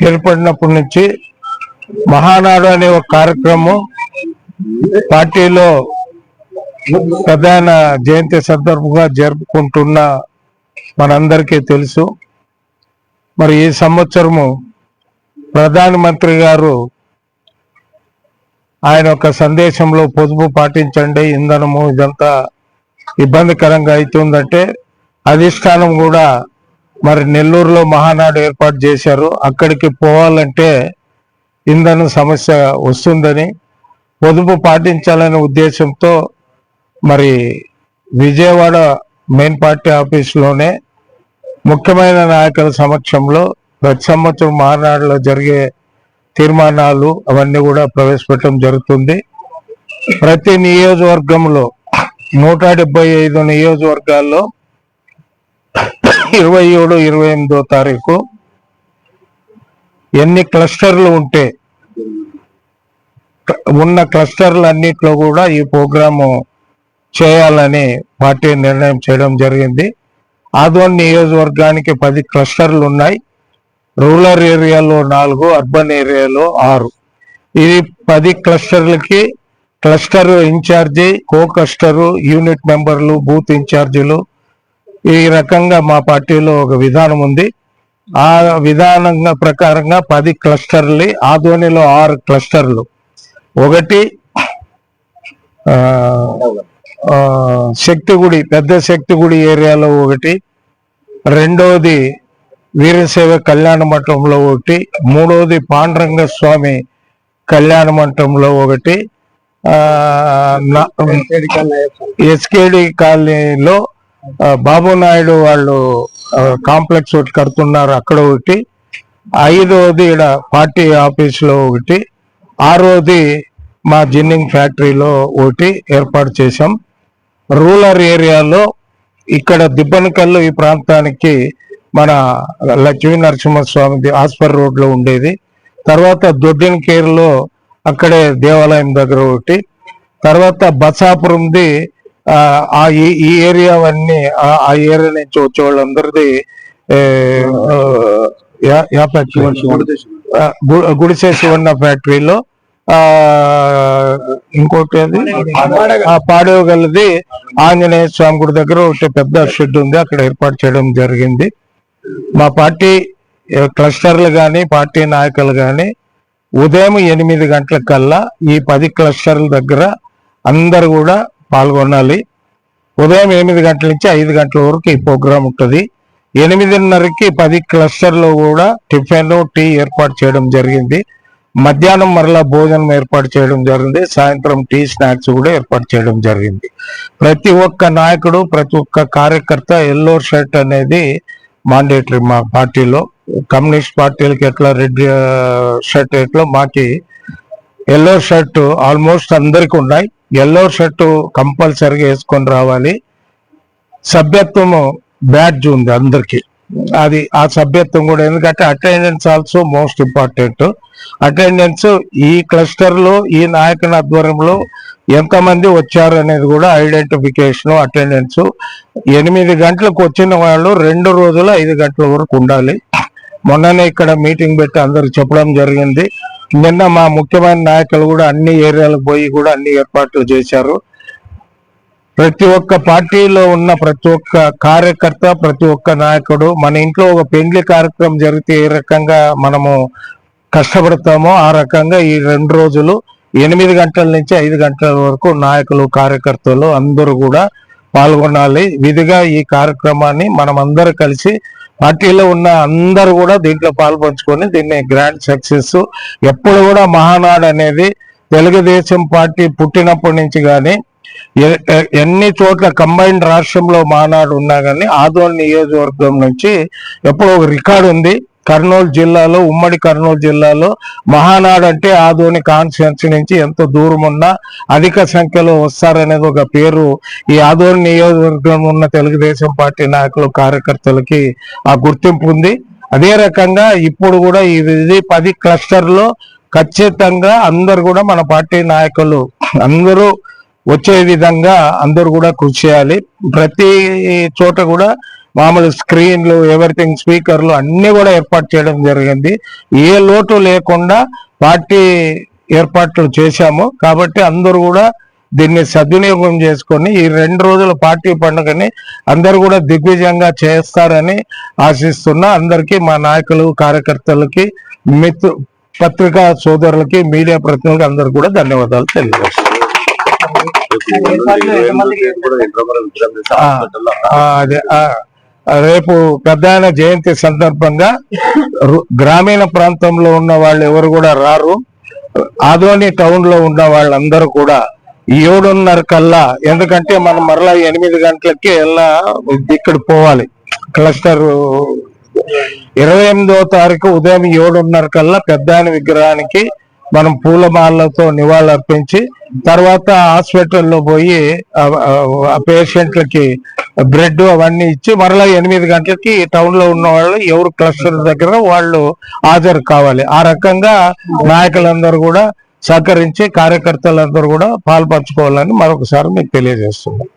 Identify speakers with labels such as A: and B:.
A: ఏర్పడినప్పటి నుంచి మహానాడు అనే ఒక కార్యక్రమం పార్టీలో ప్రధాన జయంతి సందర్భంగా జరుపుకుంటున్న మనందరికీ తెలుసు. మరి ఈ సంవత్సరము ప్రధానమంత్రి గారు ఆయన ఒక సందేశంలో పొదుపు పాటించండి, ఇంధనము ఇదంతా ఇబ్బందికరంగా అవుతుందంటే అధిష్టానం కూడా మరి నెల్లూరులో మహానాడు ఏర్పాటు చేశారు. అక్కడికి పోవాలంటే ఇంధన సమస్య వస్తుందని పొదుపు పాటించాలనే ఉద్దేశంతో మరి విజయవాడ మెయిన్ పార్టీ ఆఫీసులోనే ముఖ్యమైన నాయకుల సమక్షంలో ప్రతి సంవత్సరం మహానాడులో జరిగే తీర్మానాలు అవన్నీ కూడా ప్రవేశపెట్టడం జరుగుతుంది. ప్రతి నియోజకవర్గంలో 175 నియోజకవర్గాల్లో 27, 28వ తారీఖు ఎన్ని క్లస్టర్లు ఉంటే ఉన్న క్లస్టర్లు అన్నిట్లో కూడా ఈ ప్రోగ్రాము చేయాలని పార్టీ నిర్ణయం చేయడం జరిగింది. ఆదోని నియోజకవర్గానికి 10 క్లస్టర్లు ఉన్నాయి. రూరల్ ఏరియాలో 4, అర్బన్ ఏరియాలో 6. ఇది 10 క్లస్టర్లకి క్లస్టర్ ఇన్ఛార్జి, కో క్లస్టరు, యూనిట్ మెంబర్లు, బూత్ ఇన్ఛార్జీలు ఈ రకంగా మా పార్టీలో ఒక విధానం ఉంది. ఆ విధానంగా ప్రకారంగా 10 క్లస్టర్లు, ఆదోనిలో 6 క్లస్టర్లు. ఒకటి శక్తిగుడి, పెద్ద శక్తిగుడి ఏరియాలో ఒకటి, రెండవది వీరశైవ కళ్యాణ మంటపంలో ఒకటి, మూడవది పాండురంగ స్వామి కళ్యాణ మంటపంలో ఒకటి, ఎస్కేడి కాలనీలో బాబు నాయుడు వాళ్ళు కాంప్లెక్స్ ఒకటి కడుతున్నారు, అక్కడ ఒకటి, 5వది ఇక్కడ పార్టీ ఆఫీసులో ఒకటి, 6వది మా జిన్నింగ్ ఫ్యాక్టరీలో ఒకటి ఏర్పాటు చేశాం. రూరల్ ఏరియాలో ఇక్కడ దిబ్బనకల్లు ఈ ప్రాంతానికి మన లక్ష్మీ నరసింహస్వామి హాస్పర్ రోడ్లో ఉండేది, తర్వాత దొడ్డినకేరులో అక్కడే దేవాలయం దగ్గర ఒకటి, తర్వాత బసాపురంది ఈ ఏరియా అన్నీ ఆ ఏరియా నుంచి వచ్చే వాళ్ళందరిది గుడిసే శివన్న ఫ్యాక్టరీలో, ఇంకోటి అది పాడేవగలది ఆంజనేయ స్వామి గుడి దగ్గర ఒకటి పెద్ద షెడ్ ఉంది, అక్కడ ఏర్పాటు చేయడం జరిగింది. మా పార్టీ క్లస్టర్లు కానీ పార్టీ నాయకులు కానీ ఉదయం 8 గంటల కల్లా ఈ 10 క్లస్టర్ల దగ్గర అందరు కూడా పాల్గొనాలి. ఉదయం 8 గంటల నుంచి 5 గంటల వరకు ఈ ప్రోగ్రాం ఉంటుంది. 8:30కి 10 క్లస్టర్లో కూడా టిఫిన్, టీ ఏర్పాటు చేయడం జరిగింది. మధ్యాహ్నం మరలా భోజనం ఏర్పాటు చేయడం జరిగింది. సాయంత్రం టీ, స్నాక్స్ కూడా ఏర్పాటు చేయడం జరిగింది. ప్రతి ఒక్క నాయకుడు, ప్రతి ఒక్క కార్యకర్త ఎల్లో షర్ట్ అనేది మాండేటరీ మా పార్టీలో. కమ్యూనిస్ట్ పార్టీలకి ఎట్లా రెడ్ షర్ట్ ఎట్లా మాకి ఎల్లో షర్ట్ ఆల్మోస్ట్ అందరికి ఉన్నాయి. ఎల్లో షర్ట్ కంపల్సరీగా వేసుకొని రావాలి. సభ్యత్వము బ్యాడ్జ్ ఉంది అందరికి, అది ఆ సభ్యత్వం కూడా, ఎందుకంటే attendance also most important. Attendance ఈ క్లస్టర్లో ఈ నాయకుని ఆధ్వర్యంలో ఎంతమంది వచ్చారు అనేది కూడా ఐడెంటిఫికేషన్, అటెండెన్స్. 8 గంటలకు వచ్చిన వాళ్ళు 2 రోజులు 5 గంటల వరకు ఉండాలి. మొన్ననే ఇక్కడ మీటింగ్ పెట్టి అందరికి చెప్పడం జరిగింది. నిన్న మా ముఖ్యమైన నాయకులు కూడా అన్ని ఏరియాలకు పోయి కూడా అన్ని ఏర్పాట్లు చేశారు. ప్రతి ఒక్క పార్టీలో ఉన్న ప్రతి ఒక్క కార్యకర్త, ప్రతి ఒక్క నాయకుడు, మన ఇంట్లో ఒక పెండ్లి కార్యక్రమం జరిగితే ఏ రకంగా మనము కష్టపడతామో ఆ రకంగా ఈ 2 రోజులు 8 గంటల నుంచి 5 గంటల వరకు నాయకులు, కార్యకర్తలు అందరూ కూడా పాల్గొనాలి. విధిగా ఈ కార్యక్రమాన్ని మనం అందరూ కలిసి పార్టీలో ఉన్న అందరూ కూడా దీంట్లో పాల్పంచుకొని దీన్ని గ్రాండ్ సక్సెస్. ఎప్పుడు కూడా మహానాడు అనేది తెలుగుదేశం పార్టీ పుట్టినప్పటి నుంచి కానీ ఎన్ని చోట్ల కంబైన్డ్ రాష్ట్రంలో మహానాడు ఉన్నా కానీ ఆదోని నియోజకవర్గం నుంచి ఎప్పుడు ఒక రికార్డు ఉంది. కర్నూలు జిల్లాలో, ఉమ్మడి కర్నూలు జిల్లాలో మహానాడు అంటే ఆదోని కాన్స్టిట్యున్సీ నుంచి ఎంత దూరం ఉన్నా అధిక సంఖ్యలో వస్తారనేది ఒక పేరు ఈ ఆదోని నియోజకవర్గం ఉన్న తెలుగుదేశం పార్టీ నాయకులు, కార్యకర్తలకి ఆ గుర్తింపు ఉంది. అదే రకంగా ఇప్పుడు కూడా ఇది 10 క్లస్టర్లో ఖచ్చితంగా అందరు కూడా మన పార్టీ నాయకులు అందరూ వచ్చే విధంగా అందరూ కూడా కృషి చేయాలి. ప్రతి చోట కూడా మామూలు స్క్రీన్లు, ఎవ్రీథింగ్, స్పీకర్లు అన్ని కూడా ఏర్పాటు చేయడం జరిగింది. ఏ లోటు లేకుండా పార్టీ ఏర్పాట్లు చేశాము. కాబట్టి అందరూ కూడా దీన్ని సద్వినియోగం చేసుకొని ఈ 2 రోజుల పార్టీ పండుగని అందరూ కూడా దిగ్విజయంగా చేస్తారని ఆశిస్తున్నా. అందరికీ, మా నాయకులు, కార్యకర్తలకి, పత్రికా సోదరులకి, మీడియా ప్రతినిధులకి అందరూ కూడా ధన్యవాదాలు తెలియజేస్తాను. అదే రేపు పెద్దాయన జయంతి సందర్భంగా గ్రామీణ ప్రాంతంలో ఉన్న వాళ్ళు ఎవరు కూడా రారు. ఆదోని టౌన్ లో ఉన్న వాళ్ళందరూ కూడా 7:30 కల్లా, ఎందుకంటే మనం మరలా 8 గంటలకి ఇక్కడ పోవాలి. క్లస్టర్ 28వ తారీఖు ఉదయం 7:30 కల్లా పెద్దాయన విగ్రహానికి మనం పూలమాలతో నివాళులర్పించి తర్వాత హాస్పిటల్లో పోయి పేషెంట్లకి బ్రెడ్ అవన్నీ ఇచ్చి మరలా 8 గంటలకి టౌన్ లో ఉన్న వాళ్ళు ఎవరు క్లస్టర్ దగ్గర వాళ్ళు హాజరు కావాలి. ఆ రకంగా నాయకులందరూ కూడా సహకరించి కార్యకర్తలందరూ కూడా పాల్పంచుకోవాలని మరొకసారి మీకు తెలియజేస్తున్నాం.